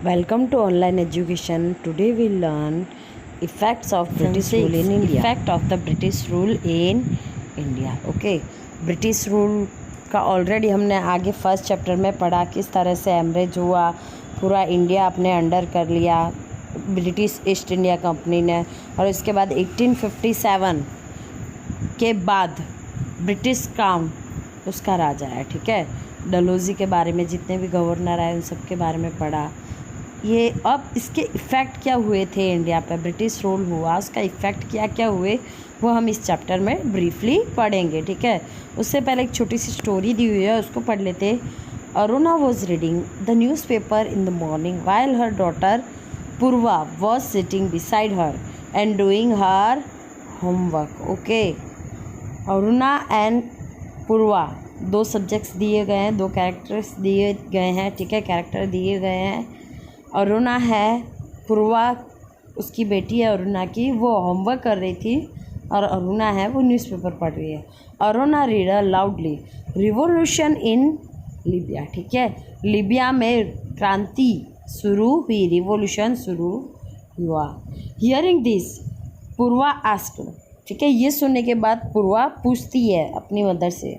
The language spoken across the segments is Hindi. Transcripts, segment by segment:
Welcome to online education. Today we learn effects of British rule in India. Effect of the British rule in India. Okay. British rule का ऑलरेडी हमने आगे फर्स्ट चैप्टर में पढ़ा, किस तरह से एमरेज हुआ, पूरा इंडिया अपने अंडर कर लिया ब्रिटिश ईस्ट इंडिया कंपनी ने। और इसके बाद 1857 के बाद ब्रिटिश क्राउन उसका राजा है। ठीक है, डलहौजी के बारे में जितने भी गवर्नर आए उन सब के बारे में पढ़ा। ये अब इसके इफ़ेक्ट क्या हुए थे इंडिया पर, ब्रिटिश रूल हुआ उसका इफ़ेक्ट क्या क्या हुए वो हम इस चैप्टर में ब्रीफली पढ़ेंगे। ठीक है, उससे पहले एक छोटी सी स्टोरी दी हुई है, उसको पढ़ लेते। Aruna was reading the newspaper in the morning while her daughter Purva was sitting beside her and doing her homework. Okay, Aruna and Purva दो सब्जेक्ट्स दिए गए हैं, दो कैरेक्टर्स दिए गए हैं। ठीक है, कैरेक्टर दिए गए हैं। अरुणा है, पूर्वा उसकी बेटी है अरुणा की, वो होमवर्क कर रही थी और अरुणा है वो न्यूज़पेपर पढ़ रही है। Aruna read loudly revolution in Libya. ठीक है, लीबिया में क्रांति शुरू हुई, रिवॉल्यूशन शुरू हुआ। Hearing this Purva asked. ठीक है, ये सुनने के बाद पूर्वा पूछती है अपनी मदर से,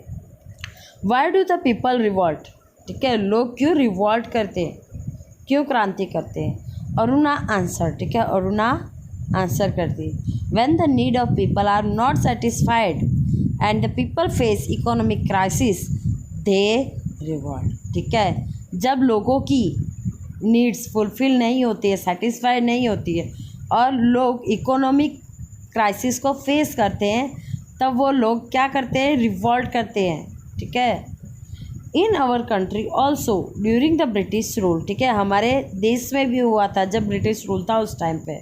why do the people revolt. ठीक है, लोग क्यों रिवॉल्ट करते हैं, क्यों क्रांति करते हैं। अरुणा आंसर। ठीक है, अरुणा आंसर करती, when the need of people are not satisfied and the people face economic crisis they revolt. ठीक है, जब लोगों की नीड्स फुलफिल नहीं होती है, सेटिस्फाइड नहीं होती है और लोग इकोनॉमिक क्राइसिस को फेस करते हैं, तब वो लोग क्या करते हैं, रिवॉल्ट करते हैं। ठीक है, in our country also during the British rule. ठीक है, हमारे देश में भी हुआ था जब ब्रिटिश रूल था उस टाइम पे।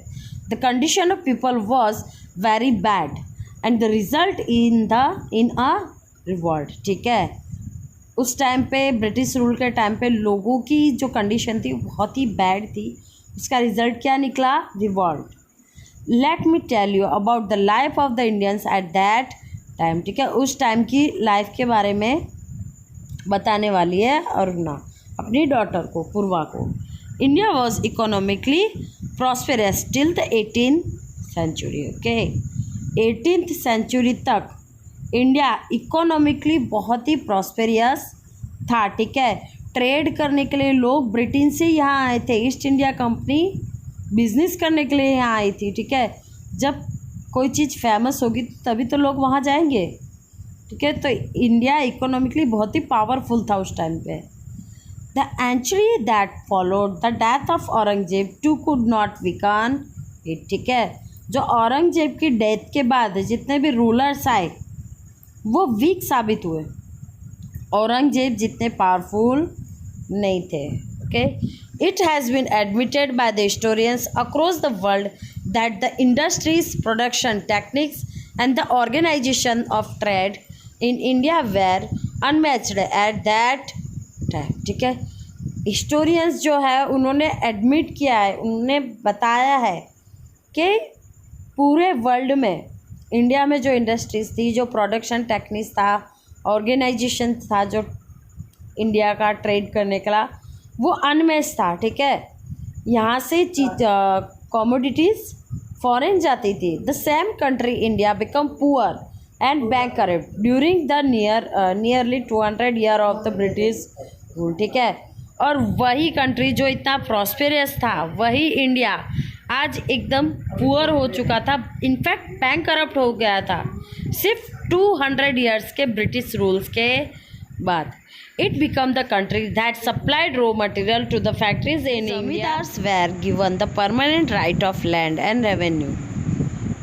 The condition of people was very bad and the result in a revolt. ठीक है, उस टाइम पे ब्रिटिश रूल के टाइम पे लोगों की जो कंडीशन थी बहुत ही बैड थी, उसका रिजल्ट क्या निकला, revolt. Let me tell you about the life of the Indians at that time. ठीक है, उस टाइम की लाइफ के बारे में बताने वाली है अरुणा अपनी डॉटर को, पूर्वा को। India was economically prosperous till the 18th century. Okay, 18th century तक इंडिया इकोनॉमिकली बहुत ही प्रॉस्पेरियस था। ठीक है, ट्रेड करने के लिए लोग ब्रिटेन से यहाँ आए थे, ईस्ट इंडिया कंपनी बिजनेस करने के लिए यहाँ आई थी। ठीक है, जब कोई चीज़ फेमस होगी तभी तो लोग वहाँ जाएंगे। ठीक है, तो इंडिया इकोनॉमिकली बहुत ही पावरफुल था उस टाइम पे। The century that followed the death of Aurangzeb too could not weaken it. ठीक है, जो औरंगजेब की डेथ के बाद जितने भी रूलर्स आए वो वीक साबित हुए, औरंगजेब जितने पावरफुल नहीं थे। Okay, it has been admitted by the historians across the world that the industries, production techniques and the organisation of trade in India were unmatched at that time. ठीक है, हिस्टोरियंस जो है उन्होंने एडमिट किया है, उन्होंने बताया है कि पूरे वर्ल्ड में इंडिया में जो इंडस्ट्रीज़ थी, जो प्रोडक्शन टेक्निक्स था, ऑर्गेनाइजेशन था जो इंडिया का ट्रेड करने का, वो अनमैच्ड था। ठीक है, यहाँ से कमोडिटीज़ फॉरेन जाती थी। The same country India become poor and bankrupt during the nearly 200 year of the British rule. ठीक है, और वही कंट्री जो इतना प्रॉस्पेरियस था, वही इंडिया आज एकदम पुअर हो चुका था, इनफैक्ट बैंकरप्ट हो गया था सिर्फ 200 ईयर्स के ब्रिटिश रूल्स के बाद। It become the country that supplied raw material to the factories in India. Zamindars were given the permanent right of land and revenue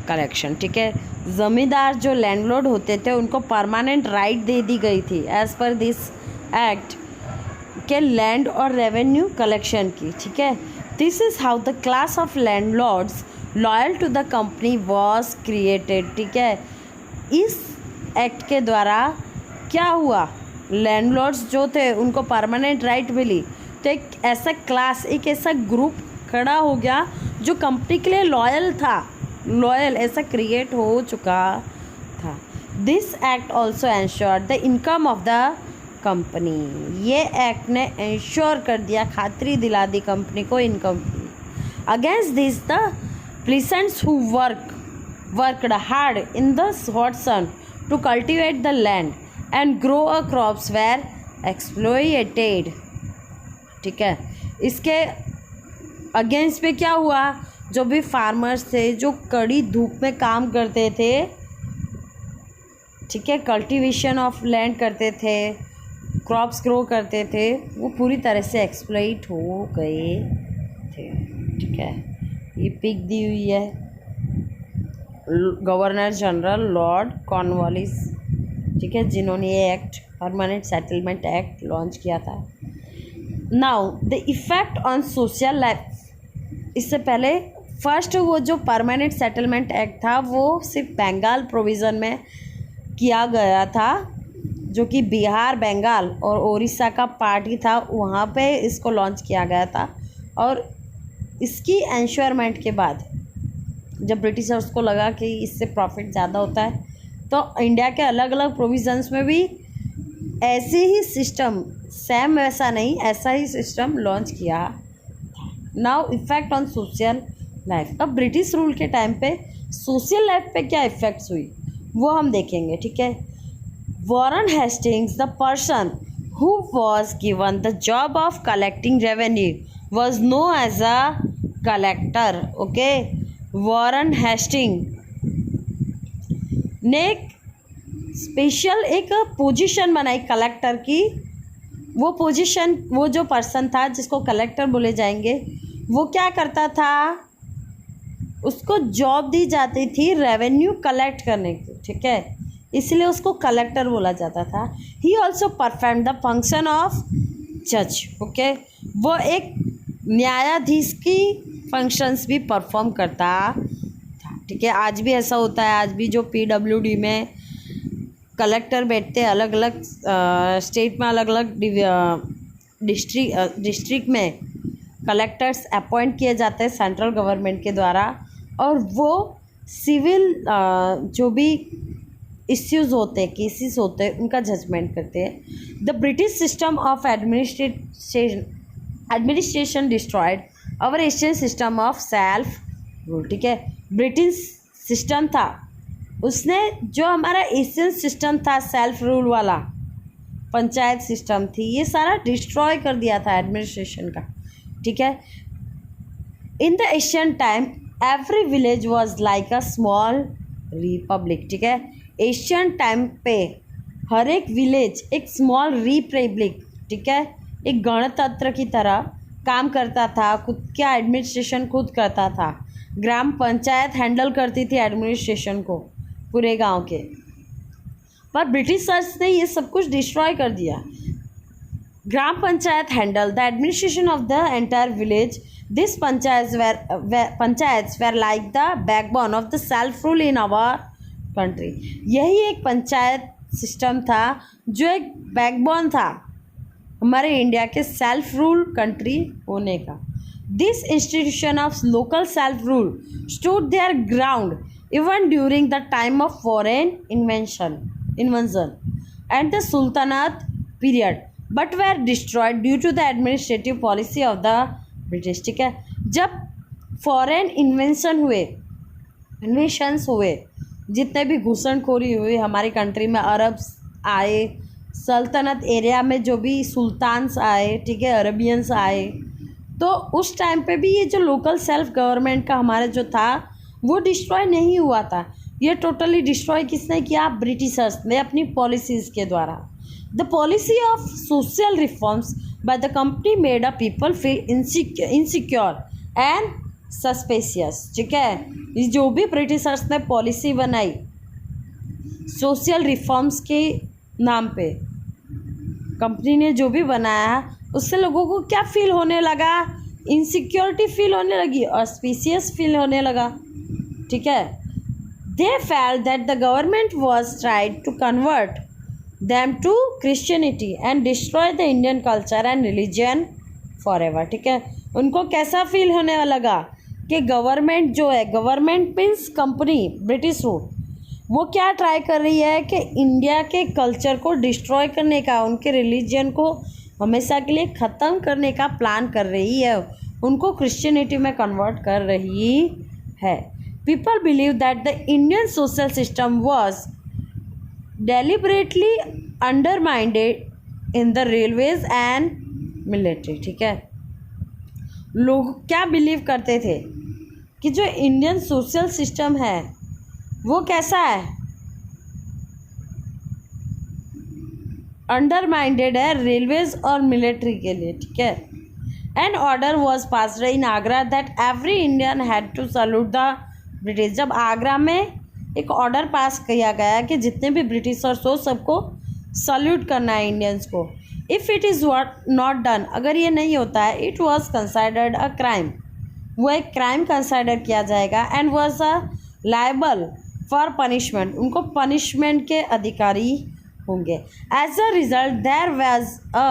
collection. ठीक है, ज़मींदार जो लैंडलॉर्ड होते थे उनको परमानेंट राइट दे दी गई थी एज़ पर दिस एक्ट के लैंड और रेवेन्यू कलेक्शन की। ठीक है, this is how the class of landlords loyal to the company was created. ठीक है, इस एक्ट के द्वारा क्या हुआ, लैंडलॉर्ड्स जो थे उनको परमानेंट राइट मिली, तो एक ऐसा क्लास, एक ऐसा ग्रुप खड़ा हो गया जो कंपनी के लिए लॉयल था, लॉयल ऐसा क्रिएट हो चुका था। This act also ensured the income of the company. ये एक्ट ने इंश्योर कर दिया, खातरी दिला दी कंपनी को, in company against this the peasants who worked hard in the hot sun to cultivate the land and grow a crops were exploited। ठीक है, इसके अगेंस्ट पे क्या हुआ, जो भी फार्मर्स थे जो कड़ी धूप में काम करते थे, ठीक है, कल्टीवेशन ऑफ लैंड करते थे, क्रॉप्स ग्रो करते थे, वो पूरी तरह से एक्सप्लॉइट हो गए थे। ठीक है, ये पिक दी हुई है गवर्नर जनरल लॉर्ड कॉर्नवालिस, ठीक है, जिन्होंने ये act permanent settlement act launch किया था। Now the effect on social life. इससे पहले फर्स्ट वो जो परमानेंट सेटलमेंट एक्ट था वो सिर्फ बंगाल प्रोविज़न में किया गया था, जो कि बिहार, बंगाल और उड़ीसा का पार्टी था, वहाँ पे इसको लॉन्च किया गया था। और इसकी एंश्योरमेंट के बाद जब ब्रिटिशर्स को लगा कि इससे प्रॉफिट ज़्यादा होता है, तो इंडिया के अलग अलग प्रोविज़न्स में भी ऐसे ही सिस्टम, सेम वैसा नहीं, ऐसा ही सिस्टम लॉन्च किया। Now effect on social life. अब ब्रिटिश रूल के टाइम पे सोशल लाइफ पे क्या इफ़ेक्ट्स हुई वो हम देखेंगे। ठीक है, Warren Hastings, the person who was given the job of collecting revenue was known as a collector। Okay, Warren Hasting ने स्पेशल एक पोजीशन बनाई कलेक्टर की। वो पोजीशन, वो जो पर्सन था जिसको कलेक्टर बोले जाएंगे, वो क्या करता था, उसको जॉब दी जाती थी रेवेन्यू कलेक्ट करने की। ठीक है, इसलिए उसको कलेक्टर बोला जाता था। He also perform the function of जज। ओके, वो एक न्यायाधीश की फंक्शंस भी परफॉर्म करता था। ठीक है, आज भी ऐसा होता है, आज भी जो PWD में कलेक्टर बैठते हैं, अलग अलग स्टेट में, अलग अलग डिस्ट्रिक्ट में कलेक्टर्स अपॉइंट किए जाते हैं सेंट्रल गवर्नमेंट के द्वारा, और वो सिविल जो भी इश्यूज़ होते हैं, केसेस होते हैं, उनका जजमेंट करते हैं। The British system of administration destroyed our Asian system of self rule. ठीक है, ब्रिटिश सिस्टम था, उसने जो हमारा एशियन सिस्टम था सेल्फ रूल वाला, पंचायत सिस्टम थी, ये सारा डिस्ट्रॉय कर दिया था एडमिनिस्ट्रेशन का। ठीक है, in the Asian time every village was like a small Republic. ठीक है, एशियन टाइम पे हर एक विलेज एक स्मॉल रिपब्लिक, ठीक है, एक गणतंत्र की तरह काम करता था, खुद का एडमिनिस्ट्रेशन खुद करता था। ग्राम पंचायत हैंडल करती थी एडमिनिस्ट्रेशन को पूरे गांव के, पर ब्रिटिशर्स ने ये सब कुछ डिस्ट्रॉय कर दिया। ग्राम panchayat handle the administration of the entire village. This panchayats were like the backbone of the self rule in our country. यही एक पंचायत सिस्टम था जो एक बैकबोन था हमारे इंडिया के सेल्फ रूल कंट्री होने का। This institution of local self rule stood their ground even during the time of foreign invention and the sultanate period, but were destroyed due to the administrative policy of the British. ठीक है, जब फॉरेन इन्वेशंस हुए, जितने भी घुसनखोरी हुई हमारी कंट्री में, अरब आए, सल्तनत एरिया में जो भी सुल्तान्स आए, ठीक है, अरबियंस आए, तो उस टाइम पे भी ये जो लोकल सेल्फ गवर्नमेंट का हमारा जो था वो डिस्ट्रॉय नहीं हुआ था। ये टोटली डिस्ट्रॉय किसने किया? ब्रिटिशर्स ने अपनी पॉलिसीज़ के द्वारा। The policy of social reforms by the company made a people feel insecure and suspicious. ठीक है, ये जो भी ब्रिटिशर्स ने पॉलिसी बनाई सोशल रिफॉर्म्स के नाम पे, कंपनी ने जो भी बनाया, उससे लोगों को क्या फील होने लगा? इनसिक्योरिटी फील होने लगी और स्पीशियस फील होने लगा। ठीक है, they felt that the government was tried to convert them to Christianity and destroy the Indian culture and religion for ever. ठीक है, उनको कैसा फील होने लगा कि गवर्नमेंट जो है, government means company, British rule, वो क्या ट्राई कर रही है कि इंडिया के कल्चर को डिस्ट्रॉय करने का, उनके रिलीजन को हमेशा के लिए ख़त्म करने का प्लान कर रही है, उनको क्रिश्चियनिटी में कन्वर्ट कर रही है। People believe that the Indian social system was deliberately undermined in the railways and military. ठीक है, लोग क्या बिलीव करते थे कि जो इंडियन सोशल सिस्टम है वो कैसा है, अंडरमाइंडेड है रेलवेज और मिलिट्री के लिए। ठीक है, an order was passed in Agra that every Indian had to salute the British. जब आगरा में एक ऑर्डर पास किया गया कि जितने भी ब्रिटिशर्स हो सबको सल्यूट करना है इंडियंस को। If it is not done, अगर ये नहीं होता है, it was considered a crime, वो एक क्राइम कंसाइडर किया जाएगा, and was a liable for punishment, उनको पनिशमेंट के अधिकारी होंगे। As a result there was a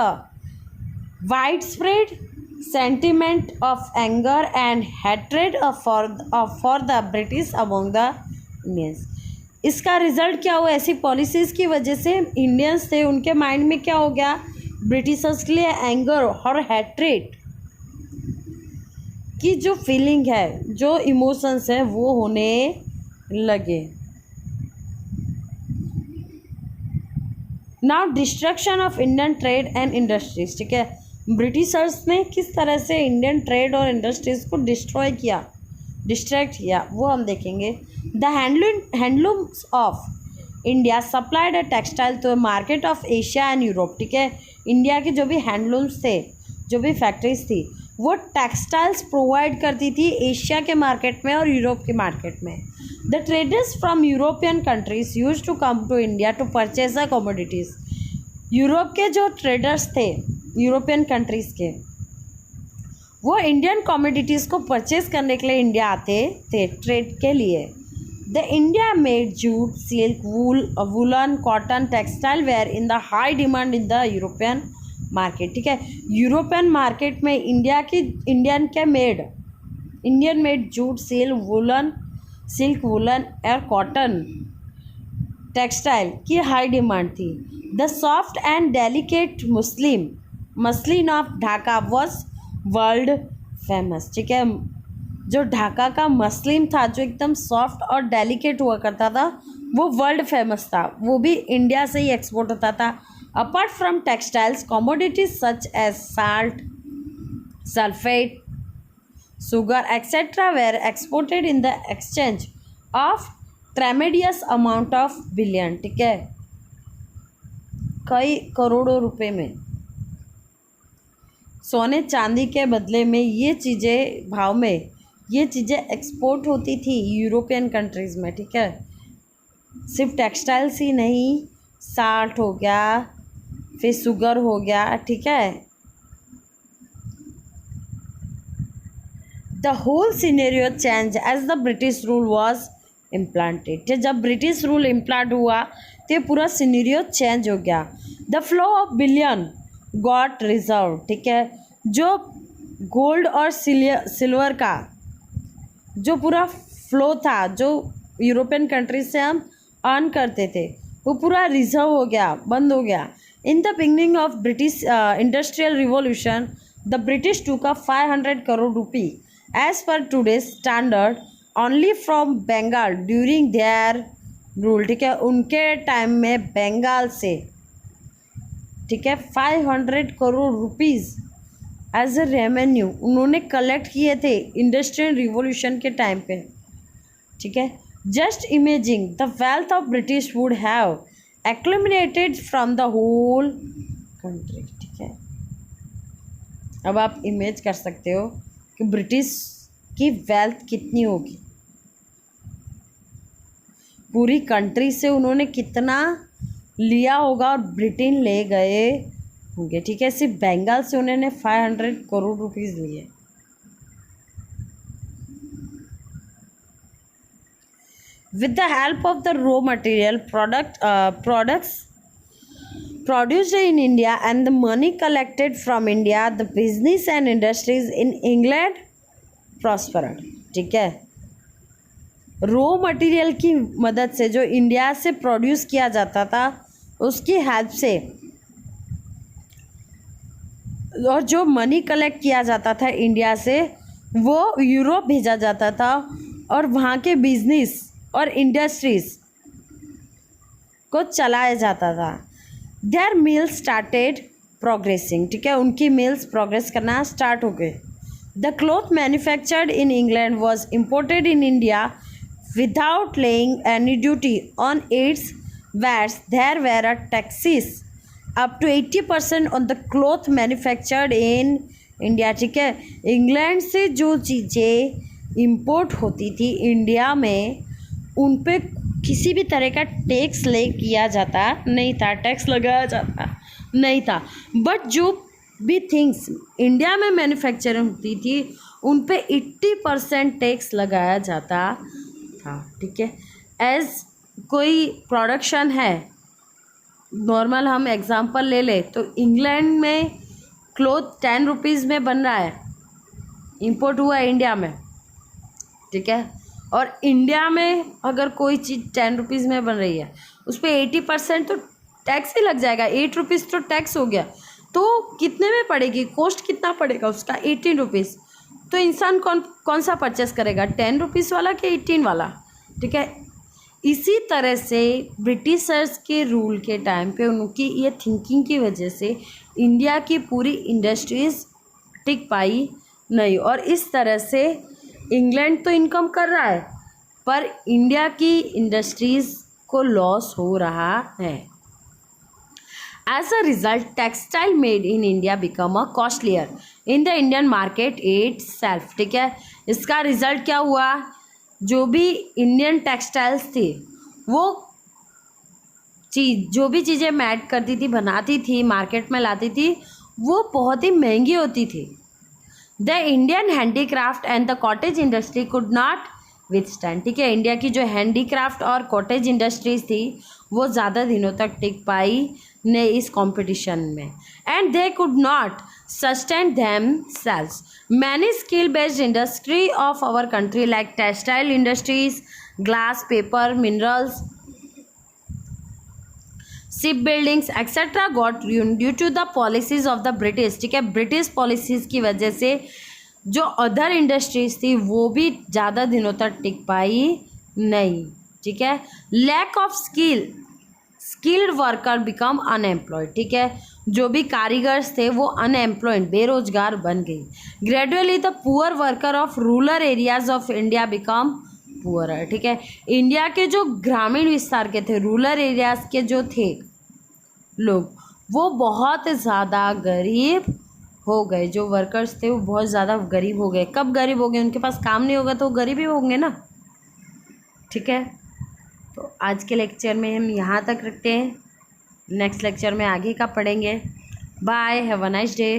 wide spread sentiment of anger and hatred for the British among the Indians. इसका रिजल्ट क्या हुआ, ऐसी पॉलिसीज़ की वजह से इंडियंस थे उनके माइंड में क्या हो गया, ब्रिटिशर्स के लिए एंगर और हैट्रेड की जो फीलिंग है, जो इमोशंस है वो होने लगे। Now destruction of Indian trade and industries. ठीक है, ब्रिटिशर्स ने किस तरह से इंडियन ट्रेड और इंडस्ट्रीज़ को डिस्ट्रैक्ट किया वो हम देखेंगे। The handlooms of India supplied a textile to market of Asia and Europe. ठीक है, इंडिया के जो भी हैंडलूम्स थे, जो भी फैक्ट्रीज थी, वो टेक्सटाइल्स प्रोवाइड करती थी एशिया के मार्केट में और यूरोप के मार्केट में। The traders from European countries used to come to India to purchase the commodities. Europe के जो ट्रेडर्स थे, यूरोपियन कंट्रीज़ के, वो इंडियन कमोडिटीज़ को परचेज करने के लिए इंडिया आते थे ट्रेड के लिए। The India made jute, silk, woollen, cotton, textile were in the high demand in the European market. ठीक है, यूरोपियन मार्केट में Indian made jute, silk, woollen और कॉटन टेक्सटाइल की हाई डिमांड थी। The soft and delicate muslin of Dhaka was world famous. ठीक है, जो ढाका का मसलिन था, जो एकदम सॉफ्ट और डेलिकेट हुआ करता था, वो वर्ल्ड फेमस था, वो भी इंडिया से ही एक्सपोर्ट होता था। Apart from textiles, commodities such as salt, sulphate, sugar, etc. were exported in the exchange of tremendous amount of billion। ठीक है, कई करोड़ों रुपए में, सोने चांदी के बदले में ये चीज़ें, भाव में ये चीज़ें एक्सपोर्ट होती थी यूरोपियन कंट्रीज़ में। ठीक है, सिर्फ टेक्सटाइल्स ही नहीं, साल्ट हो गया, फिर शुगर हो गया। ठीक है, the whole scenario change as the British rule was implanted. जब ब्रिटिश रूल इम्प्लांट हुआ तो पूरा सिनेरियो चेंज हो गया। The flow of billion got reserve. ठीक है, जो गोल्ड और सिल्वर का जो पूरा फ्लो था, जो यूरोपियन कंट्रीज से हम अर्न करते थे, वो पूरा रिजर्व हो गया, बंद हो गया। In the beginning of British industrial revolution, the British took a 500 crore rupee as per today's standard only from Bengal during their rule. ठीक है, उनके टाइम में बंगाल से, ठीक है, 500 crore rupees as a revenue उन्होंने कलेक्ट किए थे इंडस्ट्रियल रिवॉल्यूशन के टाइम पे। ठीक है, just imagine the wealth of British would have accumulated from the whole country. ठीक है, अब आप इमेज कर सकते हो कि ब्रिटिश की वेल्थ कितनी होगी, पूरी कंट्री से उन्होंने कितना लिया होगा और ब्रिटेन ले गए होंगे। ठीक है, सिर्फ बंगाल से उन्होंने 500 करोड़ रुपीज़ लिए। With the help of the raw material products produced in India and the money collected from India, the business and industries in England prospered। ठीक है, रॉ मटेरियल की मदद से जो इंडिया से प्रोड्यूस किया जाता था उसकी हेल्प से, और जो मनी कलेक्ट किया जाता था इंडिया से वो यूरोप भेजा जाता था और वहाँ के बिजनेस और इंडस्ट्रीज़ को चलाया जाता था। देयर मिल्स स्टार्टेड प्रोग्रेसिंग, ठीक है, उनकी मिल्स प्रोग्रेस करना स्टार्ट हो गए। The cloth manufactured in England was imported in India without laying any duty on its vats. There were taxes up to 80% on the cloth manufactured in India, ठीक है। इंग्लैंड से जो चीज़ें इम्पोर्ट होती थी इंडिया में उन पे किसी भी तरह का टैक्स किया जाता नहीं था, टैक्स लगाया जाता नहीं था। बट जो भी थिंग्स इंडिया में मैन्युफैक्चरिंग होती थी उन पे 80% टैक्स लगाया जाता था, ठीक है। एज कोई प्रोडक्शन है, नॉर्मल हम एग्जांपल ले ले तो इंग्लैंड में क्लॉथ 10 रुपीज़ में बन रहा है, इंपोर्ट हुआ है इंडिया में, ठीक है। और इंडिया में अगर कोई चीज़ 10 रुपीज़ में बन रही है उस पर 80% तो टैक्स ही लग जाएगा। 8 रुपीज़ तो टैक्स हो गया, तो कितने में पड़ेगी, कॉस्ट कितना पड़ेगा उसका, 18 रुपीज़। तो इंसान कौन सा परचेस करेगा, 10 रुपीज़ वाला कि 18 वाला, ठीक है। इसी तरह से ब्रिटिशर्स के रूल के टाइम पे उनकी ये थिंकिंग की वजह से इंडिया की पूरी इंडस्ट्रीज़ टिक पाई नहीं, और इस तरह से इंग्लैंड तो इनकम कर रहा है पर इंडिया की इंडस्ट्रीज़ को लॉस हो रहा है। As a result textile made in India become a costlier in the Indian market itself, ठीक है। इसका रिजल्ट क्या हुआ, जो भी इंडियन टेक्सटाइल्स थी वो जो भी चीज़ें मेड करती थी, बनाती थी, मार्केट में लाती थी, वो बहुत ही महंगी होती थी। The Indian handicraft and the cottage industry could not withstand, ठीक है। इंडिया की जो हैंडीक्राफ्ट और कॉटेज इंडस्ट्रीज थी वो ज़्यादा दिनों तक टिक पाई ने इस कंपटीशन में, and they could not sustain themselves. Many skill based industry of our country like textile industries, glass, paper, minerals, ship buildings etcetera got ruined due to the policies of the British, ठीक है। ब्रिटिश पॉलिसीज की वजह से जो अदर इंडस्ट्रीज थी वो भी ज़्यादा दिनों तक टिक पाई नहीं, ठीक है। Lack of skilled worker become unemployed, ठीक है। जो भी कारीगर्स थे वो अनएम्प्लॉयड, बेरोजगार बन गई। Gradually the poor worker of rural areas of India become poor, ठीक है। इंडिया के जो ग्रामीण विस्तार के थे, रूरल एरियाज के जो थे लोग, वो बहुत ज़्यादा गरीब हो गए। जो वर्कर्स थे वो बहुत ज़्यादा गरीब हो गए। कब गरीब हो गए, उनके पास काम नहीं होगा तो गरीब ही होंगे ना, ठीक है। तो आज के लेक्चर में हम यहाँ तक रखते हैं, नेक्स्ट लेक्चर में आगे का पढ़ेंगे। Bye, have a nice day.